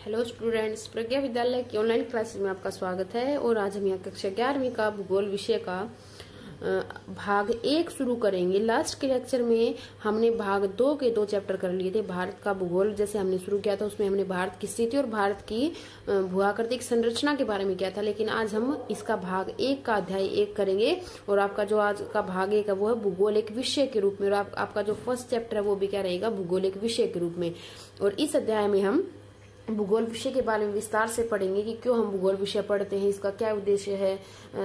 Hello students, प्रज्ञा विद्यालय की online classes में आपका स्वागत है। और आज हम यहाँ कक्षा 11वीं का भूगोल विषय का भाग 1 शुरू करेंगे। लास्ट के लेक्चर में हमने भाग 2 के 2 चैप्टर कर लिए थे। भारत का भूगोल जैसे हमने शुरू किया था, उसमें हमने भारत की स्थिति और भारत की भूआकृतिक संरचना के बारे में किया था। लेकिन आज हम इसका भाग 1 का अध्याय 1 करेंगे। और आपका जो आज का भाग 1 है वो है भूगोल एक विषय के रूप में, और आपका जो फर्स्ट चैप्टर है वो भी क्या रहेगा, भूगोल एक विषय के रूप में। और इस अध्याय में हम भूगोल विषय के बारे में विस्तार से पढ़ेंगे कि क्यों हम भूगोल विषय पढ़ते हैं, इसका क्या उद्देश्य है,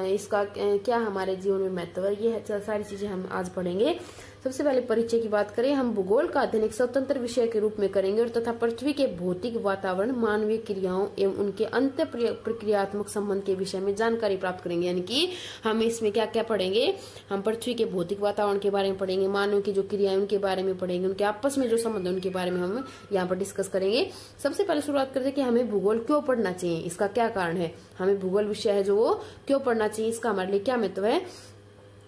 इसका क्या हमारे जीवन में महत्व है, ये सारी चीजें हम आज पढ़ेंगे। सबसे पहले परिचय की बात करें, हम भूगोल का अध्ययन एक स्वतंत्र विषय के रूप में करेंगे और तथा पृथ्वी के भौतिक वातावरण, मानवीय क्रियाओं एवं उनके अंत प्रक्रियात्मक संबंध के विषय में जानकारी प्राप्त करेंगे। यानी कि हम इसमें क्या क्या पढ़ेंगे, हम पृथ्वी के भौतिक वातावरण के बारे में पढ़ेंगे, मानव की जो क्रियाएं उनके बारे में पढ़ेंगे, उनके आपस में जो संबंध है उनके बारे में हम यहाँ पर डिस्कस करेंगे। सबसे पहले शुरुआत करते हैं कि हमें भूगोल क्यों पढ़ना चाहिए, इसका क्या कारण है, हमें भूगोल विषय है जो वो क्यों पढ़ना चाहिए, इसका हमारे लिए क्या महत्व है।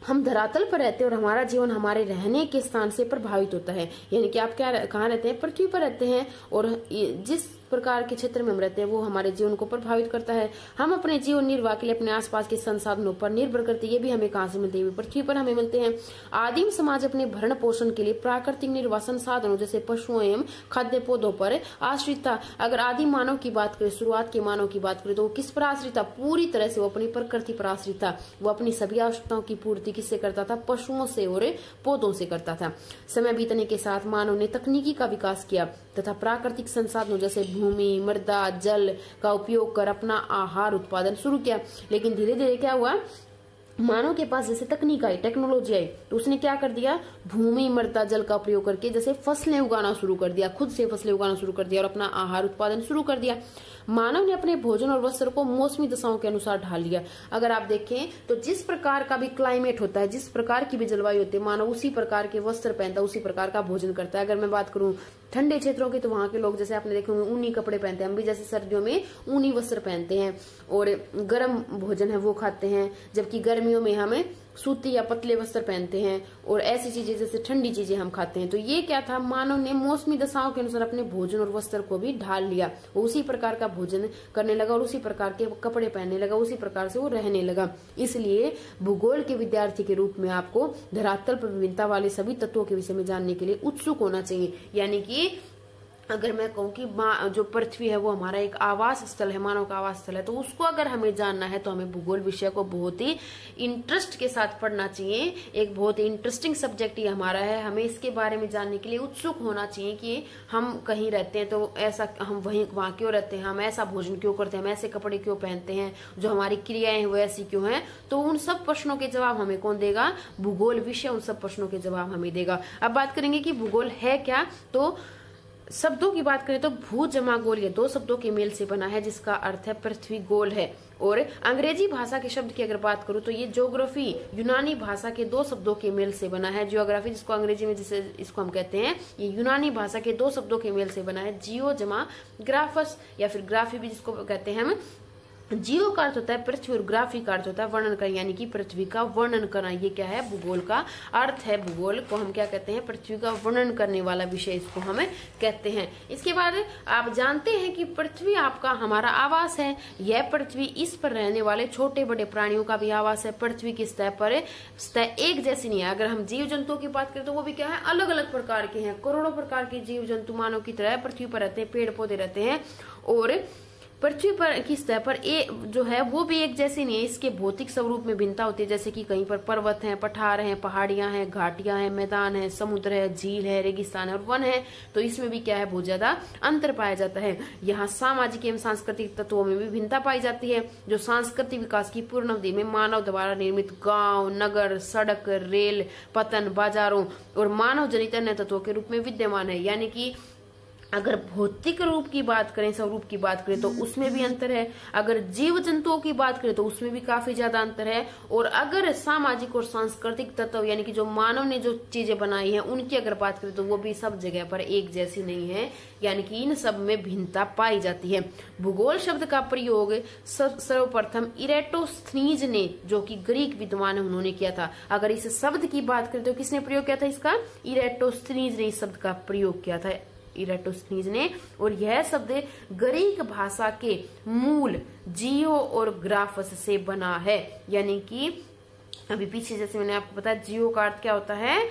हम धरातल पर रहते हैं और हमारा जीवन हमारे रहने के स्थान से प्रभावित होता है। यानी कि आप क्या कहाँ रहते हैं, पृथ्वी पर रहते हैं, और जिस प्रकार के क्षेत्र में हम रहते हैं वो हमारे जीवन को प्रभावित करता है। हम अपने जीवन निर्वाह के लिए अपने आसपास के संसाधनों पर निर्भर करते हैं। ये भी हमें कहाँ से मिलते हैं, पृथ्वी पर हमें मिलते हैं। आदिम समाज अपने भरण पोषण के लिए प्राकृतिक निर्वाह संसाधनों जैसे पशुओं एवं खाद्य पौधों पर आश्रित था। अगर आदिम मानव की बात करें, शुरुआत के मानव की बात करें, तो वो किस पर आश्रित था, पूरी तरह से वो अपनी प्रकृति पर आश्रित था। वो अपनी सभी आवश्यकताओं की पूर्ति किससे करता था, पशुओं से और पौधों से करता था। समय बीतने के साथ मानव ने तकनीकी का विकास किया तथा प्राकृतिक संसाधनों जैसे भूमि, मृदा, जल का उपयोग कर अपना आहार उत्पादन शुरू किया। लेकिन धीरे धीरे क्या हुआ, मानव के पास जैसे तकनीक आई, टेक्नोलॉजी आई, तो उसने क्या कर दिया, भूमि, मृदा, जल का प्रयोग करके जैसे फसलें उगाना शुरू कर दिया, खुद से फसलें उगाना शुरू कर दिया और अपना आहार उत्पादन शुरू कर दिया। मानव ने अपने भोजन और वस्त्र को मौसमी दशाओं के अनुसार ढाल लिया। अगर आप देखें तो जिस प्रकार का भी क्लाइमेट होता है, जिस प्रकार की भी जलवायु होती है, मानव उसी प्रकार के वस्त्र पहनता है, उसी प्रकार का भोजन करता है। अगर मैं बात करूं ठंडे क्षेत्रों की, तो वहां के लोग जैसे आपने देखे होंगे ऊनी कपड़े पहनते हैं, हम भी जैसे सर्दियों में ऊनी वस्त्र पहनते हैं और गर्म भोजन है वो खाते हैं, जबकि गर्मियों में हमें सूती या पतले वस्त्र पहनते हैं और ऐसी चीजें जैसे ठंडी चीजें हम खाते हैं। तो ये क्या था, मानव ने मौसमी दशाओं के अनुसार अपने भोजन और वस्त्र को भी ढाल लिया। वो उसी प्रकार का भोजन करने लगा और उसी प्रकार के कपड़े पहनने लगा, उसी प्रकार से वो रहने लगा। इसलिए भूगोल के विद्यार्थी के रूप में आपको धरातल पर विभिन्नता वाले सभी तत्वों के विषय में जानने के लिए उत्सुक होना चाहिए। यानी कि अगर मैं कहूँ कि जो पृथ्वी है वो हमारा एक आवास स्थल है, मानव का आवास स्थल है, तो उसको अगर हमें जानना है तो हमें भूगोल विषय को बहुत ही इंटरेस्ट के साथ पढ़ना चाहिए। एक बहुत ही इंटरेस्टिंग सब्जेक्ट ही हमारा है। हमें इसके बारे में जानने के लिए उत्सुक होना चाहिए कि हम कहीं रहते हैं तो ऐसा, हम वहां क्यों रहते हैं, हम ऐसा भोजन क्यों करते हैं, हम ऐसे कपड़े क्यों पहनते हैं, जो हमारी क्रियाएं हैं वो ऐसी क्यों हैं। तो उन सब प्रश्नों के जवाब हमें कौन देगा, भूगोल विषय उन सब प्रश्नों के जवाब हमें देगा। अब बात करेंगे कि भूगोल है क्या। तो शब्दों की बात करें तो भू जमा गोल ये 2 शब्दों के मेल से बना है, जिसका अर्थ है पृथ्वी गोल है। और अंग्रेजी भाषा के शब्द की अगर बात करूं तो ये ज्योग्राफी यूनानी भाषा के 2 शब्दों के मेल से बना है। ज्योग्राफी जिसको अंग्रेजी में जिसे इसको हम कहते हैं, ये यूनानी भाषा के 2 शब्दों के मेल से बना है, जियो जमा ग्राफस, या फिर ग्राफी भी जिसको कहते हैं हम। जियो का अर्थ होता है पृथ्वी और ग्राफी का अर्थ होता है वर्णन करना, यानी कि पृथ्वी का वर्णन करना। ये क्या है, भूगोल का अर्थ है। भूगोल को हम क्या कहते हैं, पृथ्वी का वर्णन करने वाला विषय इसको हमें कहते हैं। इसके बाद आप जानते हैं कि पृथ्वी आपका हमारा आवास है। यह पृथ्वी, इस पर रहने वाले छोटे बड़े प्राणियों का भी आवास है। पृथ्वी की सतह पर सतह एक जैसी नहीं है। अगर हम जीव जंतुओं की बात करें तो वो भी क्या है, अलग अलग प्रकार के हैं। करोड़ों प्रकार के जीव जंतु मानव की तरह पृथ्वी पर रहते हैं, पेड़ पौधे रहते हैं। और पृथ्वी पर की सतह पर जो है वो भी एक जैसी नहीं है। इसके भौतिक स्वरूप में भिन्नता होती है, जैसे कि कहीं पर पर्वत हैं, पठार हैं, पहाड़ियां हैं, घाटियां हैं, मैदान है, समुद्र है, झील है, रेगिस्तान है और वन है। तो इसमें भी क्या है, बहुत ज्यादा अंतर पाया जाता है। यहाँ सामाजिक एवं सांस्कृतिक तत्वों में भी भिन्नता पाई जाती है, जो सांस्कृतिक विकास की पूर्ण अवधि में मानव द्वारा निर्मित गाँव, नगर, सड़क, रेल, पतन, बाजारों और मानव जनित अन्य तत्वों के रूप में विद्यमान है। यानी कि अगर भौतिक रूप की बात करें, स्वरूप की बात करें तो उसमें भी अंतर है। अगर जीव जंतुओं की बात करें तो उसमें भी काफी ज्यादा अंतर है। और अगर सामाजिक और सांस्कृतिक तत्व यानी कि जो मानव ने जो चीजें बनाई हैं उनकी अगर बात करें तो वो भी सब जगह पर एक जैसी नहीं है। यानी कि इन सब में भिन्नता पाई जाती है। भूगोल शब्द का प्रयोग सर्वप्रथम इरेटोस्थनीज ने, जो कि ग्रीक विद्वान है, उन्होंने किया था। अगर इस शब्द की बात करें तो किसने प्रयोग किया था इसका, इरेटोस्थनीज ने इस शब्द का प्रयोग किया था। इरेटोस्थनीज ने। और यह शब्द ग्रीक भाषा के मूल जियो और ग्राफस से बना है। यानी कि अभी पीछे जैसे मैंने आपको बताया, जियो का अर्थ क्या होता है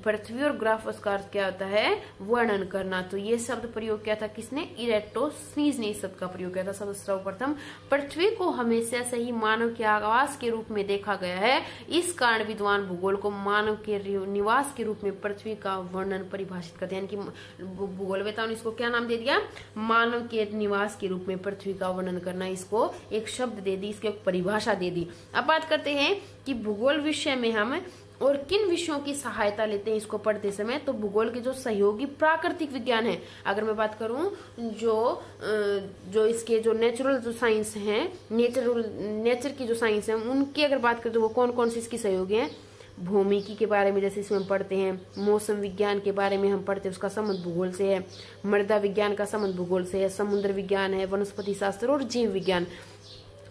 पृथ्वी, और ग्राफस का अर्थ क्या होता है वर्णन करना। तो ये शब्द प्रयोग किया था किसने, इरेटोस्थनीज ने इस शब्द का प्रयोग किया था। सर्वप्रथम पृथ्वी को हमेशा से ही मानव के आवास के रूप में देखा गया है। इस कारण विद्वान भूगोल को मानव के निवास के रूप में पृथ्वी का वर्णन परिभाषित करते हैं। यानी कि भूगोलवेताओं ने इसको क्या नाम दे दिया, मानव के निवास के रूप में पृथ्वी का वर्णन करना, इसको एक शब्द दे दी, इसकी एक परिभाषा दे दी। अब बात करते हैं कि भूगोल विषय में हम और किन विषयों की सहायता लेते हैं इसको पढ़ते समय। तो भूगोल के जो सहयोगी प्राकृतिक विज्ञान है, अगर मैं बात करूं जो इसके जो नेचुरल जो साइंस हैं, नेचर की जो साइंस है, उनकी अगर बात करें तो वो कौन कौन सी इसकी सहयोगी हैं। भौमिकी के बारे में जैसे इसमें हम पढ़ते हैं, मौसम विज्ञान के बारे में हम पढ़ते हैं, उसका संबंध भूगोल से है। मृदा विज्ञान का संबंध भूगोल से है। समुद्र विज्ञान है, वनस्पति शास्त्र और जीव विज्ञान,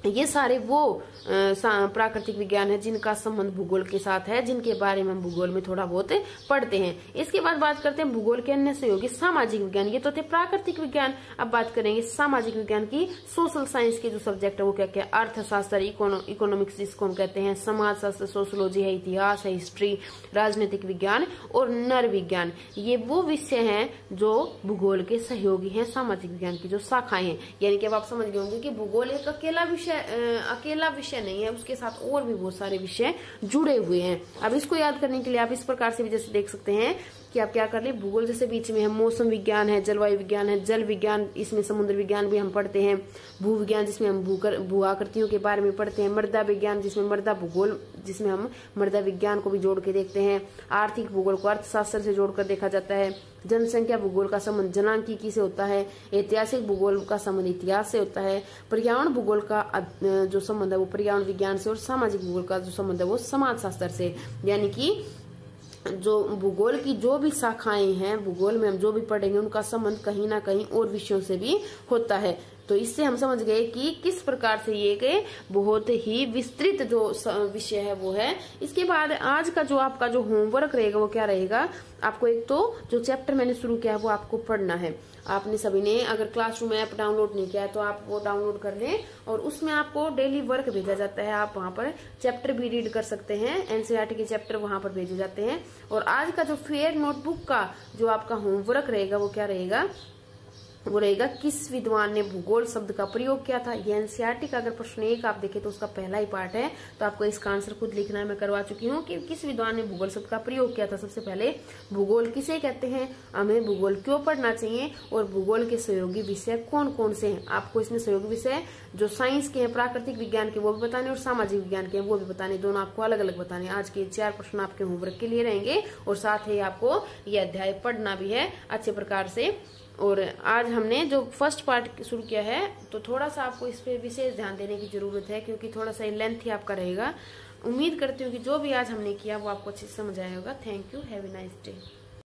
ये सारे वो प्राकृतिक विज्ञान है जिनका संबंध भूगोल के साथ है, जिनके बारे में हम भूगोल में थोड़ा बहुत पढ़ते हैं। इसके बाद बात करते हैं भूगोल के अन्य सहयोगी सामाजिक विज्ञान। ये तो थे प्राकृतिक विज्ञान। अब बात करेंगे सामाजिक विज्ञान की। सोशल साइंस के जो सब्जेक्ट है वो क्या क्या, अर्थशास्त्र, इकोनॉमिक्स जिसको हम कहते हैं, समाजशास्त्र, सोशियोलॉजी है, इतिहास है, हिस्ट्री, राजनीतिक विज्ञान और नर विज्ञान। ये वो विषय हैं जो भूगोल के सहयोगी हैं, सामाजिक विज्ञान की जो शाखाएं हैं। यानी कि अब आप समझ गए होंगे कि भूगोल एक अकेला विषय नहीं है, उसके साथ और भी बहुत सारे विषय जुड़े हुए हैं। अब इसको याद करने के लिए आप इस प्रकार से भी जैसे देख सकते हैं कि आप क्या कर ले, भूगोल जैसे बीच में है मौसम विज्ञान है, जलवायु विज्ञान है, जल विज्ञान, इसमें समुद्र विज्ञान भी हम पढ़ते हैं, भू विज्ञान जिसमें हम भू आकृतियों के बारे में पढ़ते हैं, मृदा विज्ञान जिसमें मृदा भूगोल, जिसमें हम मृदा विज्ञान को भी जोड़ के देखते हैं, आर्थिक भूगोल को अर्थशास्त्र से जोड़कर देखा जाता है, जनसंख्या भूगोल का संबंध जनांकीकी से होता है, ऐतिहासिक भूगोल का संबंध इतिहास से होता है, पर्यावरण भूगोल का जो संबंध है वो पर्यावरण विज्ञान से, और सामाजिक भूगोल का जो संबंध है वो समाजशास्त्र से। यानी कि जो भूगोल की जो भी शाखाएं हैं, भूगोल में हम जो भी पढ़ेंगे उनका संबंध कहीं ना कहीं और विषयों से भी होता है। तो इससे हम समझ गए कि किस प्रकार से ये एक बहुत ही विस्तृत जो विषय है वो है। इसके बाद आज का जो आपका जो होमवर्क रहेगा वो क्या रहेगा, आपको एक तो जो चैप्टर मैंने शुरू किया है वो आपको पढ़ना है। आपने सभी ने अगर क्लासरूम ऐप डाउनलोड नहीं किया है तो आप वो डाउनलोड कर लें, और उसमें आपको डेली वर्क भेजा जाता है। आप वहां पर चैप्टर भी रीड कर सकते हैं, एनसीईआरटी के चैप्टर वहां पर भेजे जाते हैं। और आज का जो फेयर नोटबुक का जो आपका होमवर्क रहेगा वो क्या रहेगा, वो रहेगा किस विद्वान ने भूगोल शब्द का प्रयोग किया था। ये एनसीईआरटी का अगर प्रश्न 1 आप देखें तो उसका पहला ही पार्ट है, तो आपको इसका आंसर खुद लिखना है। मैं करवा चुकी हूँ कि किस विद्वान ने भूगोल शब्द का प्रयोग किया था। सबसे पहले भूगोल किसे कहते हैं, हमें भूगोल क्यों पढ़ना चाहिए, और भूगोल के सहयोगी विषय कौन कौन से हैं। आपको इसमें सहयोगी विषय जो साइंस के हैं, प्राकृतिक विज्ञान के वो भी बताने, और सामाजिक विज्ञान के हैं वो भी बताने, दोनों आपको अलग अलग बताने। आज के 4 प्रश्न आपके होमवर्क के लिए रहेंगे, और साथ ही आपको ये अध्याय पढ़ना भी है अच्छे प्रकार से। और आज हमने जो फर्स्ट पार्ट शुरू किया है तो थोड़ा सा आपको इस पे विशेष ध्यान देने की जरूरत है, क्योंकि थोड़ा सा लेंथ ही आपका रहेगा। उम्मीद करती हूँ कि जो भी आज हमने किया वो आपको अच्छे से समझ आया होगा। Thank you, have a nice day.